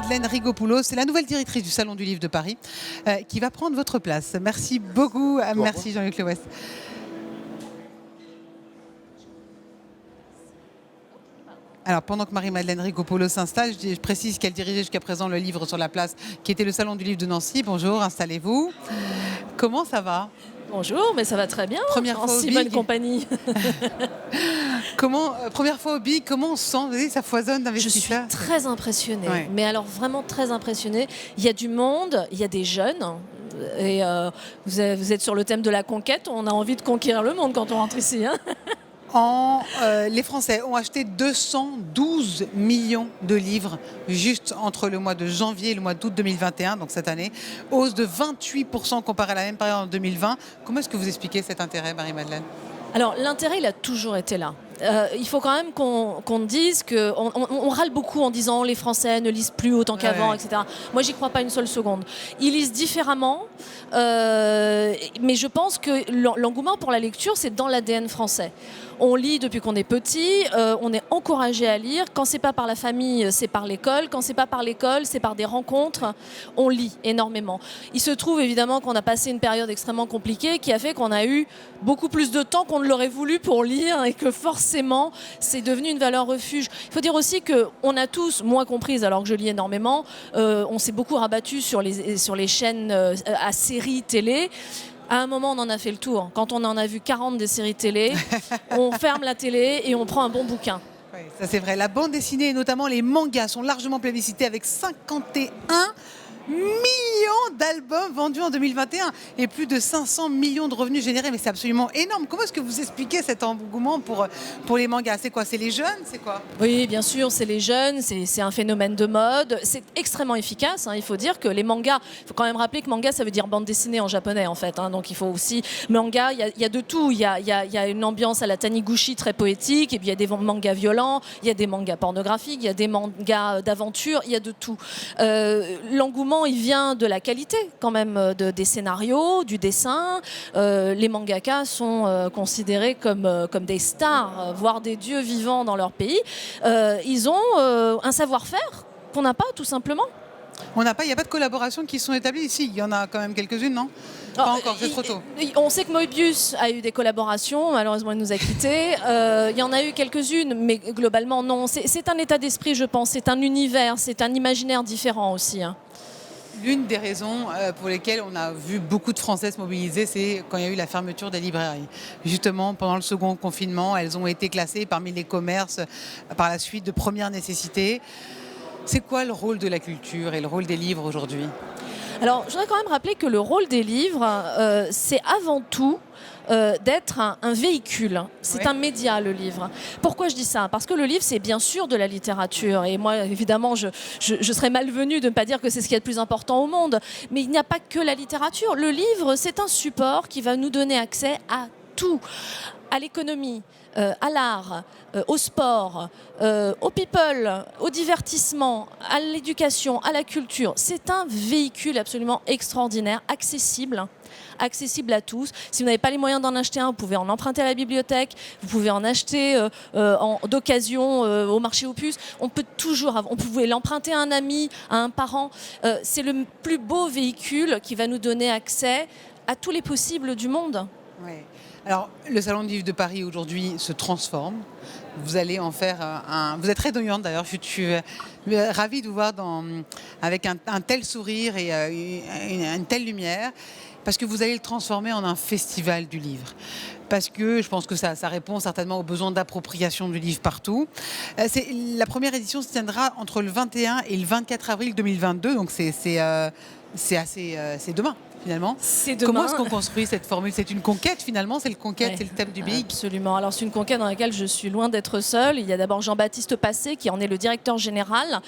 Marie-Madeleine Rigopoulos, c'est la nouvelle directrice du Salon du Livre de Paris, qui va prendre votre place. Merci beaucoup, merci Jean-Luc Lewès. Alors, pendant que Marie-Madeleine Rigopoulos s'installe, je précise qu'elle dirigeait jusqu'à présent le livre sur la place, qui était le Salon du Livre de Nancy. Bonjour, installez-vous. Comment ça va ? Bonjour, mais ça va très bien. Première en fois au si Big. bonne compagnie. Première fois au Big, comment on se sent ? Vous voyez, ça foisonne d'investisseurs. Je suis très impressionnée, Ouais. mais alors vraiment très impressionnée. Il y a du monde, il y a des jeunes. Et vous êtes sur le thème de la conquête. On a envie de conquérir le monde quand on rentre ici. Hein. Les Français ont acheté 212 millions de livres juste entre le mois de janvier et le mois d'août 2021, donc cette année. Hausse de 28% comparé à la même période en 2020. Comment est-ce que vous expliquez cet intérêt, Marie-Madeleine ? Alors l'intérêt, il a toujours été là. Il faut quand même qu'on dise qu'on râle beaucoup en disant les Français ne lisent plus autant qu'avant, etc. Moi, j'y crois pas une seule seconde. Ils lisent différemment, mais je pense que l'engouement pour la lecture, c'est dans l'ADN français. On lit depuis qu'on est petit, on est encouragé à lire. Quand c'est pas par la famille, c'est par l'école. Quand c'est pas par l'école, c'est par des rencontres. On lit énormément. Il se trouve évidemment qu'on a passé une période extrêmement compliquée qui a fait qu'on a eu beaucoup plus de temps qu'on ne l'aurait voulu pour lire et que forcément, c'est devenu une valeur refuge. Il faut dire aussi qu'on a tous, moi comprise, alors que je lis énormément, on s'est beaucoup rabattu sur les chaînes à séries télé. À un moment, on en a fait le tour. Quand on en a vu 40 des séries télé, on ferme la télé et on prend un bon bouquin. Oui, ça c'est vrai. La bande dessinée et notamment les mangas sont largement plébiscités avec 51 millions d'albums vendus en 2021 et plus de 500 millions de revenus générés. Mais c'est absolument énorme. Comment est-ce que vous expliquez cet engouement pour les mangas ? C'est quoi ? C'est les jeunes ? C'est quoi ? Oui, bien sûr, c'est les jeunes, c'est un phénomène de mode. C'est extrêmement efficace. Hein. Il faut dire que les mangas, il faut quand même rappeler que manga, ça veut dire bande dessinée en japonais, en fait. Hein. Donc il faut aussi... Manga, il y a de tout. Il y a une ambiance à la Taniguchi très poétique, et puis il y a des mangas violents, il y a des mangas pornographiques, il y a des mangas d'aventure, il y a de tout. L'engouement, il vient de la qualité quand même des scénarios, du dessin. Les mangakas sont considérés comme des stars, voire des dieux vivants dans leur pays. Ils ont un savoir-faire qu'on n'a pas, tout simplement. Il n'y a pas de collaborations qui sont établies ici. Il y en a quand même quelques-unes, non ? Pas encore, c'est trop tôt. On sait que Moebius a eu des collaborations, malheureusement il nous a quittés. Il y en a eu quelques-unes, mais globalement non. C'est un état d'esprit, je pense. C'est un univers, c'est un imaginaire différent aussi. Hein. L'une des raisons pour lesquelles on a vu beaucoup de Français se mobiliser, c'est quand il y a eu la fermeture des librairies. Justement, pendant le second confinement, elles ont été classées parmi les commerces par la suite de première nécessité. C'est quoi le rôle de la culture et le rôle des livres aujourd'hui ? Alors, je voudrais quand même rappeler que le rôle des livres, c'est avant tout d'être un véhicule. C'est un média, le livre. Pourquoi je dis ça ? Parce que le livre, c'est bien sûr de la littérature. Et moi, évidemment, je serais malvenue de ne pas dire que c'est ce qu'il y a de plus important au monde. Mais il n'y a pas que la littérature. Le livre, c'est un support qui va nous donner accès à tout. À l'économie, à l'art, au sport, au people, au divertissement, à l'éducation, à la culture. C'est un véhicule absolument extraordinaire, accessible à tous. Si vous n'avez pas les moyens d'en acheter un, vous pouvez en emprunter à la bibliothèque, vous pouvez en acheter d'occasion au marché aux puces. On pouvait l'emprunter à un ami, à un parent. C'est le plus beau véhicule qui va nous donner accès à tous les possibles du monde. Oui. Alors, le Salon du Livre de Paris aujourd'hui se transforme. Vous allez en faire Vous êtes très rayonnante d'ailleurs. Je suis ravie de vous voir avec un tel sourire et une telle lumière, parce que vous allez le transformer en un festival du livre. Parce que je pense que ça répond certainement aux besoins d'appropriation du livre partout. La première édition se tiendra entre le 21 et le 24 avril 2022, donc c'est demain. Finalement. C'est demain. Comment est-ce qu'on construit cette formule ? C'est une conquête finalement ? C'est le conquête, c'est le thème du Big ? Absolument. Alors c'est une conquête dans laquelle je suis loin d'être seule. Il y a d'abord Jean-Baptiste Passé qui en est le directeur général,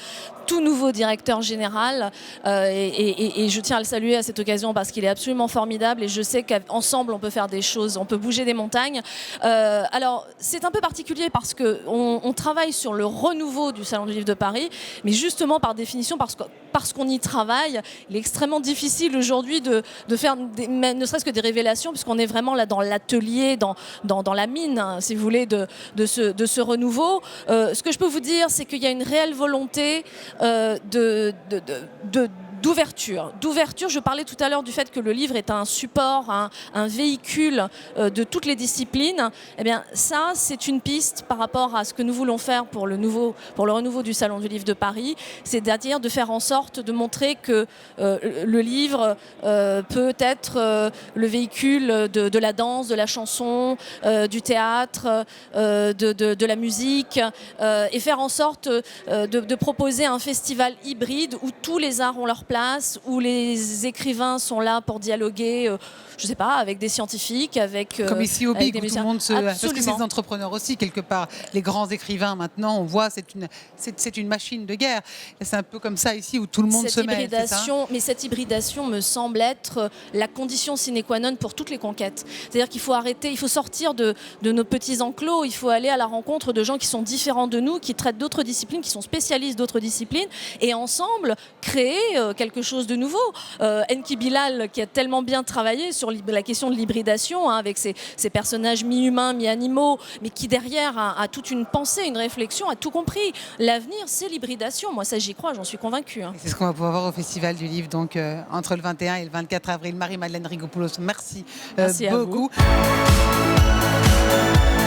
tout nouveau directeur général. Et je tiens à le saluer à cette occasion parce qu'il est absolument formidable et je sais qu'ensemble on peut faire des choses, on peut bouger des montagnes. Alors c'est un peu particulier parce qu'on travaille sur le renouveau du Salon du Livre de Paris, mais justement par définition parce qu'on y travaille, il est extrêmement difficile aujourd'hui de de faire ne serait-ce que des révélations, puisqu'on est vraiment là dans l'atelier, dans la mine, hein, si vous voulez, de ce renouveau. Ce que je peux vous dire, c'est qu'il y a une réelle volonté d'ouverture. Je parlais tout à l'heure du fait que le livre est un support, un véhicule de toutes les disciplines. Eh bien, ça, c'est une piste par rapport à ce que nous voulons faire pour le renouveau du Salon du Livre de Paris, c'est-à-dire de faire en sorte de montrer que le livre peut être le véhicule de la danse, de la chanson, du théâtre, de la musique, et faire en sorte de proposer un festival hybride où tous les arts ont leur place, où les écrivains sont là pour dialoguer, je sais pas, avec des scientifiques, avec comme ici au Big, des où tout le monde se... Absolument. Parce que c'est des entrepreneurs aussi, quelque part. Les grands écrivains, maintenant, on voit, c'est une machine de guerre. Et c'est un peu comme ça ici, où tout le monde se mêle. Mais cette hybridation me semble être la condition sine qua non pour toutes les conquêtes. C'est-à-dire qu'il faut arrêter, il faut sortir de nos petits enclos, il faut aller à la rencontre de gens qui sont différents de nous, qui traitent d'autres disciplines, qui sont spécialistes d'autres disciplines, et ensemble créer quelque chose de nouveau. Enki Bilal, qui a tellement bien travaillé sur la question de l'hybridation, hein, avec ces personnages mi-humains, mi-animaux, mais qui derrière a toute une pensée, une réflexion, a tout compris. L'avenir, c'est l'hybridation. Moi, ça, j'y crois, j'en suis convaincue. Hein. C'est ce qu'on va pouvoir voir au Festival du Livre, donc entre le 21 et le 24 avril. Marie-Madeleine Rigopoulos, merci beaucoup. À vous.